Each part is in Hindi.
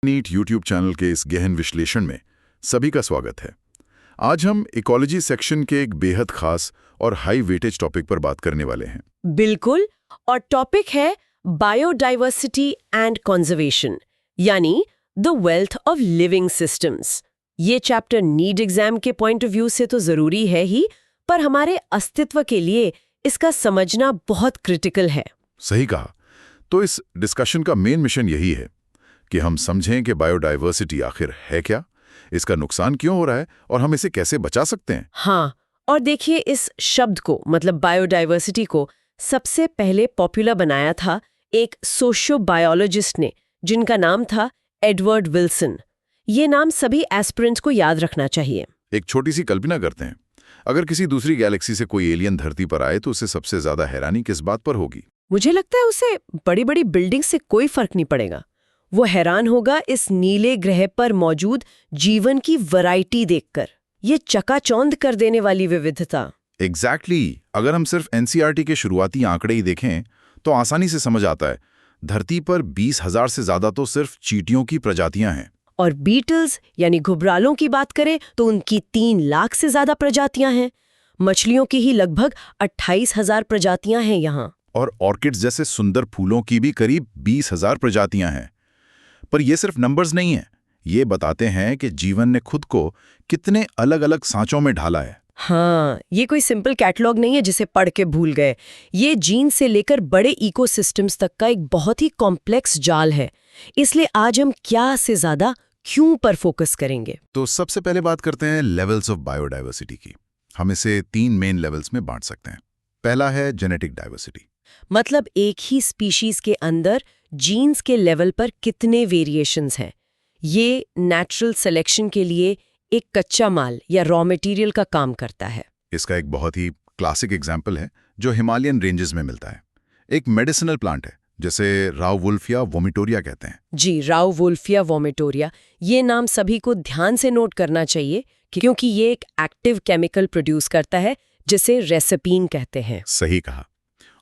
नीट यूट्यूब चैनल के इस गहन विश्लेषण में सभी का स्वागत है। आज हम इकोलॉजी सेक्शन के एक बेहद खास और हाई वेटेज टॉपिक पर बात करने वाले हैं। बिल्कुल, और टॉपिक है बायोडाइवर्सिटी एंड कंजर्वेशन, यानी the wealth of living systems. ये चैप्टर नीट एग्जाम के पॉइंट ऑफ व्यू से तो जरूरी है ही, पर हमारे अस्तित्व के लिए इसका समझना बहुत क्रिटिकल है। सही कहा। तो इस डिस्कशन का मेन मिशन यही है कि हम समझें कि बायोडाइवर्सिटी आखिर है क्या, इसका नुकसान क्यों हो रहा है और हम इसे कैसे बचा सकते हैं। हाँ, और देखिए, इस शब्द को मतलब बायोडाइवर्सिटी को सबसे पहले पॉपुलर बनाया था एक सोशियोबायोलॉजिस्ट ने, जिनका नाम था एडवर्ड विल्सन। ये नाम सभी एस्पिरेंट्स को याद रखना चाहिए। एक छोटी सी कल्पना करते हैं, अगर किसी दूसरी गैलेक्सी से कोई एलियन धरती पर आए तो उसे सबसे ज्यादा हैरानी किस बात पर होगी? मुझे लगता है उसे बड़ी बड़ी बिल्डिंग से कोई फर्क नहीं पड़ेगा। वो हैरान होगा इस नीले ग्रह पर मौजूद जीवन की वैरायटी देखकर, ये चकाचौंध कर देने वाली विविधता। एग्जैक्टली। अगर हम सिर्फ एनसीईआरटी के शुरुआती आंकड़े ही देखें तो आसानी से समझ आता है, धरती पर 20,000 से ज्यादा तो सिर्फ चींटियों की प्रजातियां हैं। और बीटल्स यानी घुबरालों की बात करें तो उनकी 3 लाख से ज्यादा प्रजातियां हैं। मछलियों की ही लगभग 28,000 प्रजातियां हैं यहाँ। और ऑर्किड्स जैसे सुंदर फूलों की भी करीब 20,000 प्रजातियां हैं। पर ये सिर्फ नंबर्स नहीं हैं, ये बताते हैं कि जीवन ने खुद को कितने अलग अलग सांचों में ढाला है। हाँ, ये कोई सिंपल कैटलॉग नहीं है जिसे पढ़ के भूल गए। ये जीन से लेकर बड़े इकोसिस्टम्स तक का एक बहुत ही कॉम्प्लेक्स जाल है। इसलिए आज हम क्या से ज्यादा क्यों पर फोकस करेंगे। तो सबसे पहले बात करते हैं लेवल्स ऑफ बायोडाइवर्सिटी की। हम इसे 3 मेन लेवल्स में बांट सकते हैं। पहला है जेनेटिक डाइवर्सिटी, मतलब एक ही स्पीशीज के अंदर जीन्स के लेवल पर कितने वेरिएशंस हैं। ये नेचुरल सिलेक्शन के लिए एक कच्चा माल या रॉ मटेरियल का काम करता है। इसका एक बहुत ही क्लासिक एग्जाम्पल है जो हिमालयन रेंजेस में मिलता है। एक मेडिसिनल प्लांट है जिसे राउवुल्फिया वोमिटोरिया कहते हैं। जी, राउवुल्फिया वोमिटोरिया, ये नाम सभी को ध्यान से नोट करना चाहिए क्योंकि ये एक एक्टिव केमिकल प्रोड्यूस करता है जिसे रेसिपीन कहते हैं। सही कहा।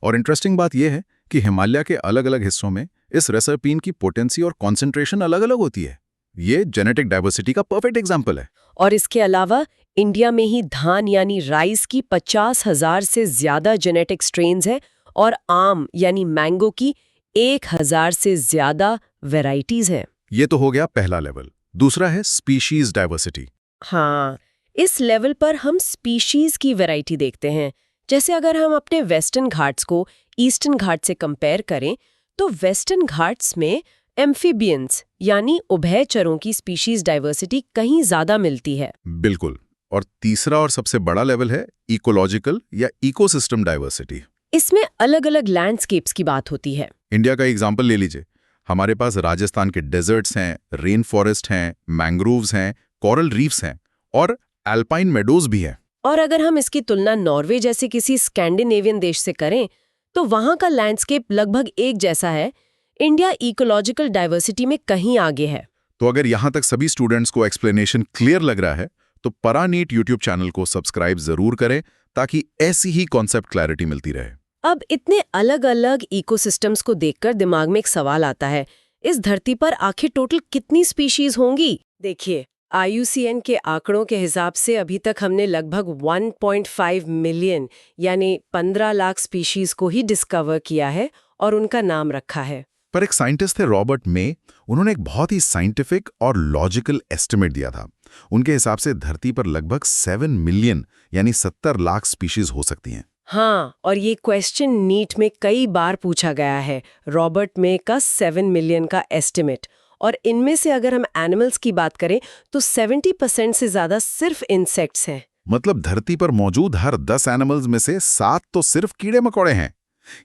और इंटरेस्टिंग बात यह है कि हिमालय के अलग अलग हिस्सों में इस रेसिपीन की पोटेंसी और कॉन्सेंट्रेशन अलग अलग होती है। ये जेनेटिक डाइवर्सिटी का परफेक्ट एग्जाम्पल है। और इसके अलावा इंडिया में ही धान यानी राइस की 50,000 से ज्यादा जेनेटिक स्ट्रेन्स है और आम यानी मैंगो की 1,000 से ज्यादा वेराइटीज हैं। ये तो हो गया पहला लेवल। दूसरा है स्पीशीज डाइवर्सिटी। हाँ, इस लेवल पर हम स्पीशीज की वैरायटी देखते हैं। जैसे अगर हम अपने वेस्टर्न घाट्स को ईस्टर्न घाट से कंपेयर करें तो वेस्टर्न घाट्स में एम्फीबियंस यानी उभयचरों की स्पीशीज डाइवर्सिटी कहीं ज्यादा मिलती है। बिल्कुल। और तीसरा और सबसे बड़ा लेवल है इकोलॉजिकल या इकोसिस्टम डाइवर्सिटी। इसमें अलग अलग लैंडस्केप्स की बात होती है। इंडिया का एग्जाम्पल ले लीजिए। हमारे पास राजस्थान के डेजर्ट्स हैं, रेन फॉरेस्ट हैं, मैंग्रोव्स हैं, कोरल रीफ्स हैं और एल्पाइन मेडोज भी हैं। और अगर हम इसकी तुलना नॉर्वे जैसे किसी स्कैंडिनेवियन देश से करें तो वहां का लैंडस्केप लगभग एक जैसा है। इंडिया इकोलॉजिकल डाइवर्सिटी में कहीं आगे है। तो अगर यहां तक सभी स्टूडेंट्स को एक्सप्लेनेशन क्लियर लग रहा है तो परानीट यूट्यूब चैनल को सब्सक्राइब जरूर करें ताकि ऐसी ही कॉन्सेप्ट क्लैरिटी मिलती रहे। अब इतने अलग अलग इकोसिस्टम्स को देखकर दिमाग में एक सवाल आता है, इस धरती पर आखिर टोटल कितनी स्पीशीज होंगी? देखिए, IUCN के आंकड़ों के हिसाब से अभी तक हमने लगभग 1.5 मिलियन यानी 15 लाख स्पीशीज को ही डिस्कवर किया है और उनका नाम रखा है। पर एक साइंटिस्ट थे रॉबर्ट मे, उन्होंने एक बहुत ही साइंटिफिक और लॉजिकल एस्टिमेट दिया था। उनके हिसाब से धरती पर लगभग 7 मिलियन यानी 70 लाख स्पीशीज हो सकती हैं। हाँ, और ये क्वेश्चन नीट में कई बार पूछा गया है, रॉबर्ट मे का 7 मिलियन का एस्टिमेट। और इनमें से अगर हम एनिमल्स की बात करें तो 70% से ज्यादा सिर्फ इंसेक्ट्स हैं। मतलब धरती पर मौजूद हर 10 एनिमल्स में से 7 तो सिर्फ कीड़े मकोड़े हैं।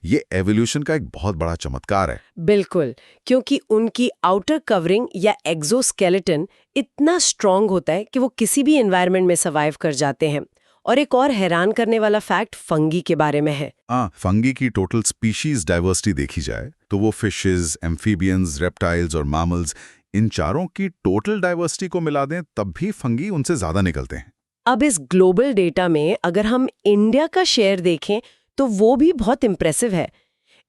ये एवोल्यूशन का एक बहुत बड़ा चमत्कार है। बिल्कुल, क्योंकि उनकी आउटर कवरिंग या एक्सोस्केलेटन इतना स्ट्रांग होता है कि वो किसी भी एनवायरनमेंट में सर्वाइव कर जाते हैं। और एक और हैरान करने वाला फैक्ट फंगी के बारे में है। फंगी की टोटल स्पीशीज डाइवर्सिटी देखी जाए तो वो फिशेस, एम्फीबियंस, रेप्टाइल्स और मैमल्स, इन चारों की टोटल डाइवर्सिटी को मिला दें तब भी फंगी उनसे ज्यादा निकलते हैं। अब इस ग्लोबल डेटा में अगर हम इंडिया का शेयर देखें तो वो भी बहुत इम्प्रेसिव है।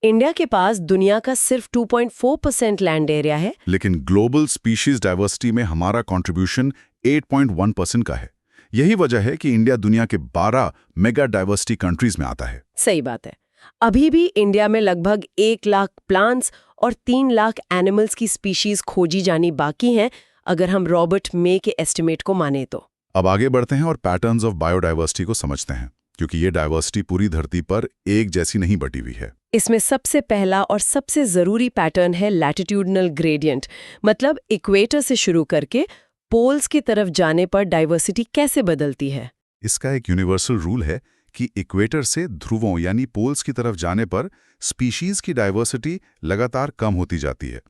इंडिया के पास दुनिया का सिर्फ 2.4% लैंड एरिया है। लेकिन ग्लोबल स्पीशीज डाइवर्सिटी में हमारा कंट्रीब्यूशन 8.1% का है। यही वजह है कि इंडिया दुनिया के 12 मेगा डाइवर्सिटी कंट्रीज में आता है। सही बात है। अभी भी इंडिया में लगभग 1 लाख प्लांट्स और 3 लाख एनिमल्स की स्पीशीज खोजी जानी बाकी हैं, अगर हम रॉबर्ट मे के एस्टिमेट को माने तो। अब आगे बढ़ते हैं और पैटर्न्स ऑफ बायोडाइवर्सिटी को समझते हैं, क्योंकि ये डाइवर्सिटी पूरी धरती पर एक जैसी नहीं बटी हुई है। इसमें सबसे पहला और सबसे जरूरी पैटर्न है लैटिट्यूडनल ग्रेडियंट, मतलब इक्वेटर से शुरू करके पोल्स की तरफ जाने पर डाइवर्सिटी कैसे बदलती है। इसका एक यूनिवर्सल रूल है कि इक्वेटर से ध्रुवों यानी पोल्स की तरफ जाने पर स्पीशीज की डाइवर्सिटी लगातार कम होती जाती है।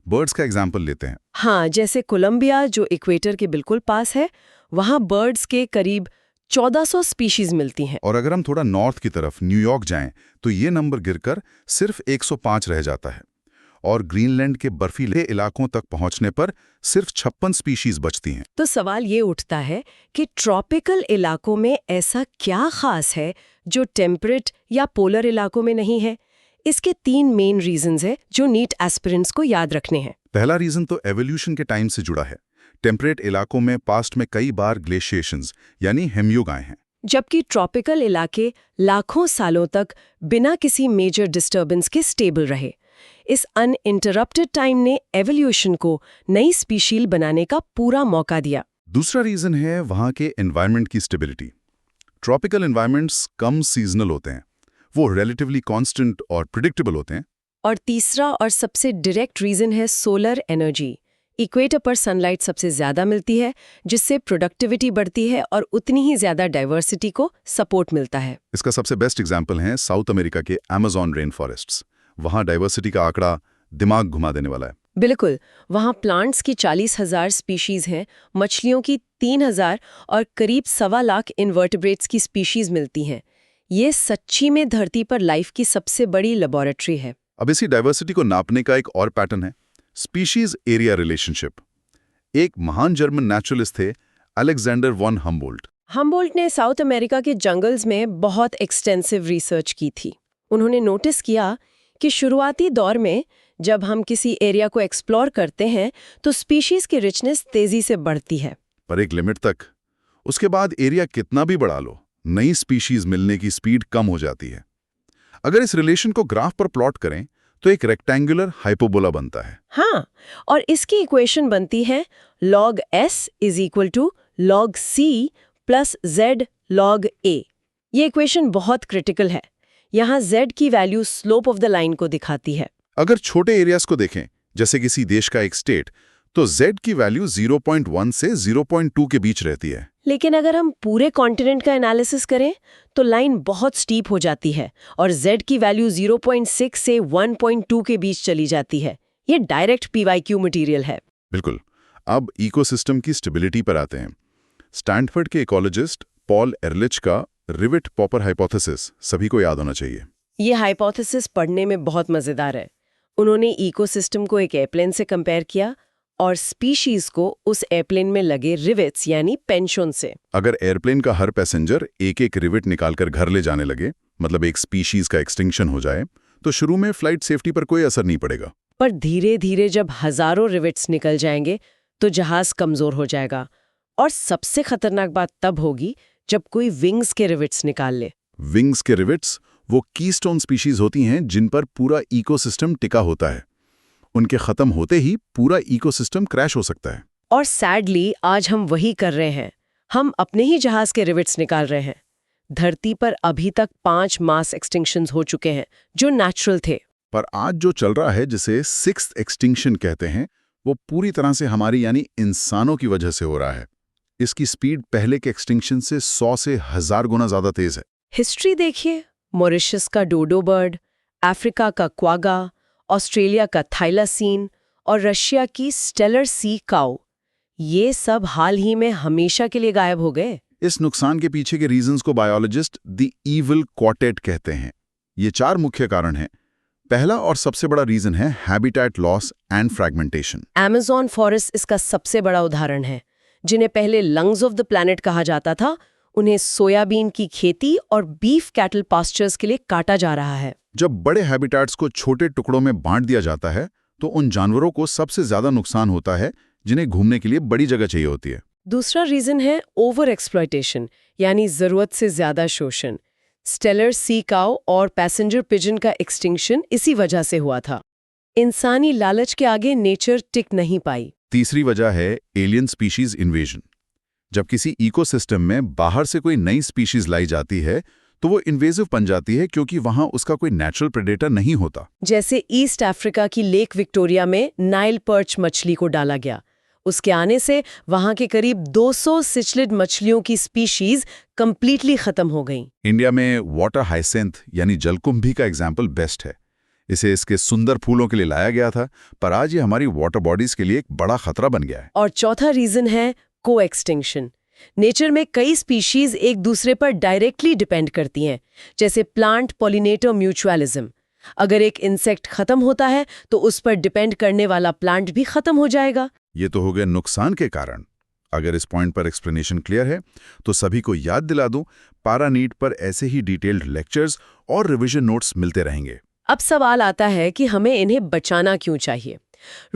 बर्ड्स का एग्जाम्पल लेते हैं। हाँ, जैसे कोलंबिया जो इक्वेटर के बिल्कुल पास है, वहाँ बर्ड्स के करीब 1400 स्पीशीज मिलती हैं। और अगर हम थोड़ा नॉर्थ की तरफ न्यूयॉर्क जाएं तो ये नंबर गिरकर सिर्फ 105 रह जाता है। और ग्रीनलैंड के बर्फीले इलाकों तक पहुंचने पर सिर्फ 56 स्पीशीज बचती हैं। तो सवाल ये उठता है कि ट्रॉपिकल इलाकों में ऐसा क्या खास है जो टेम्परेट या पोलर इलाकों में नहीं है। इसके 3 मेन रीजंस हैं जो नीट एस्पिरेंट्स को याद रखने हैं। पहला रीजन तो एवोल्यूशन के टाइम से जुड़ा है। टेम्परेट इलाकों में पास्ट में कई बार ग्लेशिएशंस यानी हिमयुग आए हैं, जबकि ट्रॉपिकल इलाके लाखों सालों तक बिना किसी मेजर डिस्टर्बेंस के स्टेबल रहे। इस अनइंटरप्टेड टाइम ने एवोल्यूशन को नई स्पीशीज बनाने का पूरा मौका दिया। दूसरा रीजन है वहाँ के एनवायरनमेंट की स्टेबिलिटी। ट्रॉपिकल एनवायरनमेंट्स कम सीजनल होते हैं, वो रिलेटिवली कांस्टेंट और प्रिडिक्टेबल होते हैं। और तीसरा और सबसे डायरेक्ट रीजन है सोलर एनर्जी। इक्वेटर पर सनलाइट सबसे ज्यादा मिलती है, जिससे प्रोडक्टिविटी बढ़ती है और उतनी ही ज्यादा डाइवर्सिटी को सपोर्ट मिलता है। इसका सबसे बेस्ट एग्जाम्पल है साउथ अमेरिका के अमेज़न रेन फॉरेस्ट्स। वहाँ डाइवर्सिटी का आंकड़ा दिमाग घुमा देने वाला है। बिल्कुल, वहाँ प्लांट्स की 40,000 स्पीशीज हैं, मछलियों की 3,000 और करीब 1.25 लाख इन्वर्टिब्रेट्स की स्पीशीज मिलती हैं। ये सच्ची में धरती पर लाइफ की सबसे बड़ी लेबोरेटरी है। अब इसी डाइवर्सिटी को नापने का एक और पैटर्न है स्पीशीज एरिया रिलेशनशिप। एक महान जर्मन नेचुरलिस्ट थे अलेक्जेंडर वॉन हम्बोल्ट। हम्बोल्ट ने साउथ अमेरिका के जंगल्स में बहुत एक्सटेंसिव रिसर्च की थी। उन्होंने नोटिस किया कि शुरुआती दौर में जब हम किसी एरिया को एक्सप्लोर करते हैं तो स्पीशीज की रिचनेस तेजी से बढ़ती है, पर एक लिमिट तक। उसके बाद एरिया कितना भी बढ़ा लो, नई स्पीशीज मिलने की स्पीड कम हो जाती है। अगर इस रिलेशन को ग्राफ पर प्लॉट करें तो एक रेक्टेंगुलर हाइपोबोला बनता है। हाँ, और इसकी इक्वेशन बनती है log s = log c + z log a। ये इक्वेशन बहुत क्रिटिकल है। यहाँ z की value slope of the line को दिखाती है। अगर छोटे एरियाज को देखें, जैसे किसी देश का एक स्टेट, तो z की वैल्यू 0.1 से 0.2 के बीच रहती है। लेकिन अगर हम पूरे कॉन्टिनेंट का एनालिसिस करें तो लाइन बहुत स्टीप हो जाती है और z की वैल्यू 0.6 से 1.2 के बीच चली जाती है। ये डायरेक्ट PYQ मटेरियल है। बिल्कुल। अब इकोसिस्टम की स्टेबिलिटी पर आते हैं। स्टैनफोर्ड के इकोलॉजिस्ट पॉल एरलिच का रिविट पॉपर हाइपोथेसिस सभी को याद होना चाहिए। ये हाइपोथेसिस पढ़ने में बहुत मजेदार है। उन्होंने इकोसिस्टम को एक एयरप्लेन से कंपेयर किया और स्पीशीज को उस एयरप्लेन में लगे रिवेट्स यानी पेंशोन से। अगर एयरप्लेन का हर पैसेंजर एक एक रिवेट निकालकर घर ले जाने लगे, मतलब एक स्पीशीज का एक्सटिंक्शन हो जाए, तो शुरू में फ्लाइट सेफ्टी पर कोई असर नहीं पड़ेगा। पर धीरे धीरे जब हजारों रिवेट्स निकल जाएंगे तो जहाज कमजोर हो जाएगा। और सबसे खतरनाक बात तब होगी जब कोई विंग्स के रिवेट्स निकाल ले। विंग्स के रिवेट्स वो कीस्टोन स्पीशीज होती हैं जिन पर पूरा इकोसिस्टम टिका होता है। उनके खत्म होते ही पूरा इकोसिस्टम क्रैश हो सकता है। और सैडली आज हम वही कर रहे हैं। हम अपने ही जहाज के रिवेट्स निकाल रहे हैं। धरती पर अभी तक 5 मास एक्सटिंक्शंस हो चुके हैं जो नेचुरल थे। पर आज जो चल रहा है, जिसे 6th एक्सटिंक्शन कहते हैं, वो पूरी तरह से हमारी यानी इंसानों की वजह से हो रहा है। इसकी स्पीड पहले के एक्सटिंक्शन से 100 से 1000 गुना ज्यादा तेज है। हिस्ट्री देखिए, मॉरिशस का डोडो बर्ड, अफ्रीका का क्वागा, ऑस्ट्रेलिया का थाइलासीन और रशिया की स्टेलर सी काऊ, ये सब हाल ही में हमेशा के लिए गायब हो गए। इस नुकसान के पीछे के रीजंस को बायोलॉजिस्ट द इविल क्वार्टेट कहते हैं। ये 4 मुख्य कारण हैं। पहला और सबसे बड़ा रीजन है habitat loss and fragmentation. Amazon forest इसका सबसे बड़ा उदाहरण है। जिन्हें पहले लंग्स ऑफ द प्लैनेट कहा जाता था, उन्हें सोयाबीन की खेती और बीफ कैटल पास्चर्स के लिए काटा जा रहा है। जब बड़े हैबिटाट्स को छोटे टुकड़ों में बांट दिया जाता है तो उन जानवरों को सबसे ज्यादा नुकसान होता है जिन्हें घूमने के लिए बड़ी जगह चाहिए होती है। दूसरा रीजन है ओवर एक्सप्लॉयटेशन, यानी जरूरत से ज्यादा शोषण। स्टेलर सी काऊ और पैसेंजर पिजन का एक्सटिंक्शन इसी वजह से हुआ था। इंसानी लालच के आगे नेचर टिक नहीं पाई। तीसरी वजह है एलियन स्पीशीज इन्वेजन। जब किसी इकोसिस्टम में बाहर से कोई नई स्पीशीज लाई जाती है तो वो इन्वेजिव बन जाती है क्योंकि वहां उसका कोई नेचुरल प्रेडेटर नहीं होता। जैसे ईस्ट अफ्रीका की लेक विक्टोरिया में नाइल पर्च मछली को डाला गया। उसके आने से वहां के करीब 200 सिचलिड मछलियों की स्पीशीज कंप्लीटली खत्म हो गईं। इंडिया में वाटर हाइसेंथ यानी जलकुंभी का एग्जाम्पल बेस्ट है। इसे इसके सुंदर फूलों के लिए लाया गया था, पर आज ये हमारी वाटर बॉडीज के लिए एक बड़ा खतरा बन गया है। और चौथा रीजन है को एक्सटिंक्शन। नेचर में कई स्पीशीज एक दूसरे पर डायरेक्टली डिपेंड करती हैं, जैसे प्लांट पॉलिनेटर म्यूचुअलिज्म। अगर एक इंसेक्ट खत्म होता है तो उस पर डिपेंड करने वाला प्लांट भी खत्म हो जाएगा। ये तो हो गए नुकसान के कारण। अगर इस पॉइंट पर एक्सप्लेनेशन क्लियर है तो सभी को याद दिला दूं, पारानीट पर ऐसे ही डिटेल्ड लेक्चर्स और रिवीजन नोट्स मिलते रहेंगे। अब सवाल आता है कि हमें इन्हें बचाना क्यों चाहिए।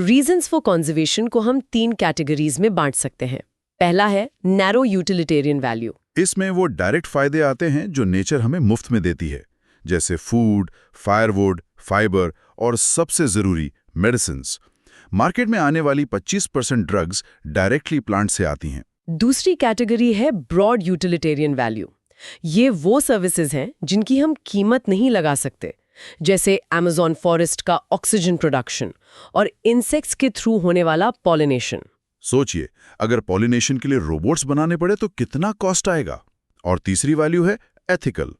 रीजंस फॉर कंजर्वेशन को हम 3 कैटेगरीज में बांट सकते हैं। पहला है नैरो यूटिलिटेरियन वैल्यू। इसमें वो डायरेक्ट फायदे आते हैं जो नेचर हमें मुफ्त में देती है, जैसे फूड, फायरवुड, फाइबर और सबसे जरूरी मेडिसिन्स। मार्केट में आने वाली 25% ड्रग्स डायरेक्टली प्लांट से आती हैं। दूसरी कैटेगरी है ब्रॉड यूटिलिटेरियन वैल्यू। ये वो सर्विसेज हैं जिनकी हम कीमत नहीं लगा सकते, जैसे अमेज़न फॉरेस्ट का ऑक्सीजन प्रोडक्शन और इंसेक्ट्स के थ्रू होने वाला पॉलिनेशन। सोचिए, अगर पॉलिनेशन के लिए रोबोट्स बनाने पड़े तो कितना कॉस्ट आएगा। और तीसरी वैल्यू है एथिकल।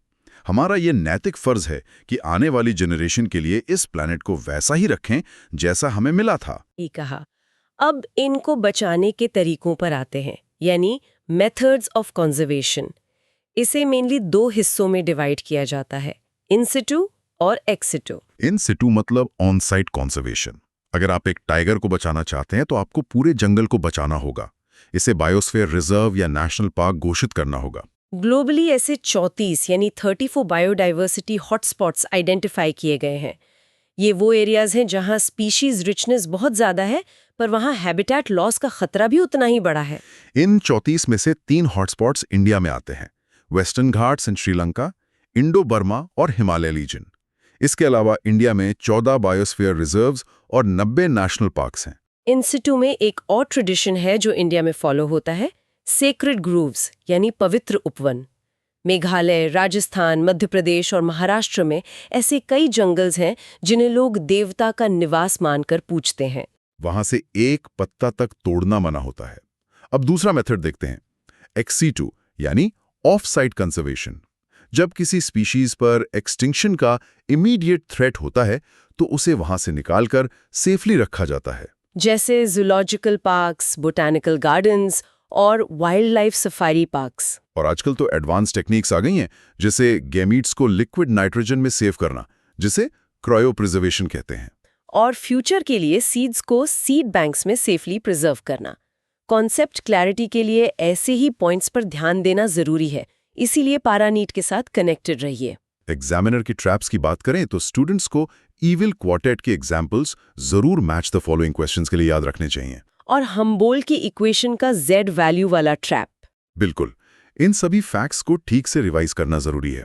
हमारा ये नैतिक फर्ज है कि आने वाली जनरेशन के लिए इस प्लैनेट को वैसा ही रखें जैसा हमें मिला था। ये कहा। अब इनको बचाने के तरीकों पर आते हैं, यानी मेथड्स ऑफ कंजर्वेशन। इसे मेनली 2 हिस्सों में डिवाइड किया जाता है, इन सिटू और एक्स सिटू। इन सिटू मतलब ऑन साइट कॉन्जर्वेशन। अगर आप एक टाइगर को बचाना चाहते हैं तो आपको पूरे जंगल को बचाना होगा। इसे बायोस्फीयर रिजर्व या नेशनल पार्क घोषित करना होगा। ग्लोबली ऐसे 34 यानी 34 बायोडाइवर्सिटी हॉटस्पॉट्स आइडेंटिफाई किए गए हैं। ये वो एरियाज हैं जहां स्पीशीज रिचनेस बहुत ज्यादा है, पर वहां हैबिटेट लॉस का खतरा भी उतना ही बड़ा है। इन 34 में से 3 हॉटस्पॉट्स इंडिया में आते हैं, वेस्टर्न घाट्स इन श्रीलंका, इंडो बर्मा और हिमालय रीजन। इसके अलावा इंडिया में 14 बायोस्फीयर रिजर्व्स और 90 नेशनल पार्क्स हैं। इन सिटू में एक और ट्रेडिशन है जो इंडिया में फॉलो होता है, सेक्रेड ग्रूव्स यानी पवित्र उपवन। मेघालय, राजस्थान, मध्य प्रदेश और महाराष्ट्र में ऐसे कई जंगल्स हैं जिन्हें लोग देवता का निवास मानकर पूजते हैं। वहां से एक पत्ता तक तोड़ना मना होता है। अब दूसरा मेथड देखते हैं, एक्सीटू यानी ऑफ साइट कंजर्वेशन। जब किसी स्पीशीज पर एक्सटिंक्शन का इमीडिएट थ्रेट होता है तो उसे वहां से निकालकर सेफली रखा जाता है, जैसे जूलॉजिकल पार्क्स, बोटैनिकल गार्डन्स और वाइल्ड लाइफ सफारी पार्क्स। और आजकल तो एडवांस टेक्निक्स आ गई हैं, जैसे गैमीट्स को लिक्विड नाइट्रोजन में सेव करना, जिसे क्रायोप्रिजर्वेशन कहते हैं। और फ्यूचर के लिए सीड्स को सीड बैंक्स में सेफली प्रिजर्व करना। कॉन्सेप्ट क्लैरिटी के लिए ऐसे ही पॉइंट्स पर ध्यान देना जरूरी है, इसीलिए पारानीट के साथ कनेक्टेड रहिए। एग्जामिनर की ट्रैप्स की बात करें तो स्टूडेंट्स को ईविल क्वार्टेट के एग्जाम्पल्स जरूर मैच द फॉलोइंग क्वेश्चंस के लिए याद रखने चाहिए। और हम्बोल्ट की इक्वेशन का Z वैल्यू वाला ट्रैप। बिल्कुल, इन सभी फैक्ट्स को ठीक से रिवाइज करना जरूरी है।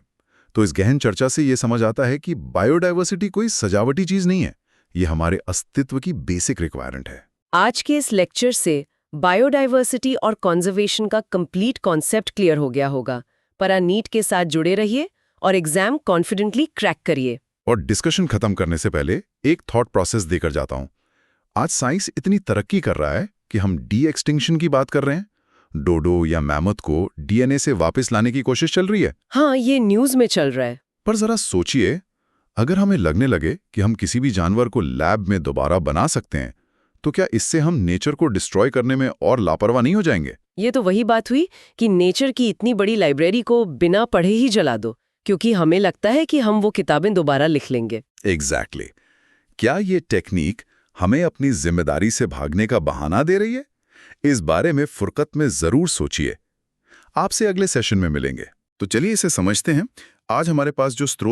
तो इस गहन चर्चा से ये समझ आता है कि बायोडाइवर्सिटी कोई सजावटी चीज नहीं है, ये हमारे अस्तित्व की बेसिक रिक्वायरमेंट है। आज के इस लेक्चर से बायोडाइवर्सिटी और कंजर्वेशन का कंप्लीट कॉन्सेप्ट क्लियर हो गया होगा। पारानीट के साथ जुड़े रहिए और एग्जाम कॉन्फिडेंटली क्रैक करिए। और डिस्कशन खत्म करने से पहले एक थॉट प्रोसेस देकर जाता हूं। आज साइंस इतनी तरक्की कर रहा है कि हम डी एक्सटिंक्शन की बात कर रहे हैं। डोडो या मैमथ को डीएनए से वापस लाने की कोशिश चल रही है। हाँ, ये न्यूज में चल रहा है। पर जरा सोचिए, अगर हमें लगने लगे कि हम किसी भी जानवर को लैब में दोबारा बना सकते हैं, तो क्या इससे हम नेचर को डिस्ट्रॉय करने में और लापरवाह नहीं हो जाएंगे? ये तो वही बात हुई कि नेचर की इतनी बड़ी लाइब्रेरी को बिना पढ़े ही जला दो, क्योंकि हमें लगता है कि हम वो किताबें दोबारा लिख लेंगे। एग्जैक्टली। क्या ये टेक्निक हमें अपनी जिम्मेदारी से भागने का बहाना दे रही है? इस बारे में फुरकत में जरूर सोचिए। आपसे अगले सेशन में मिलेंगे। तो चलिए इसे समझते हैं। आज हमारे पास जो स्रोत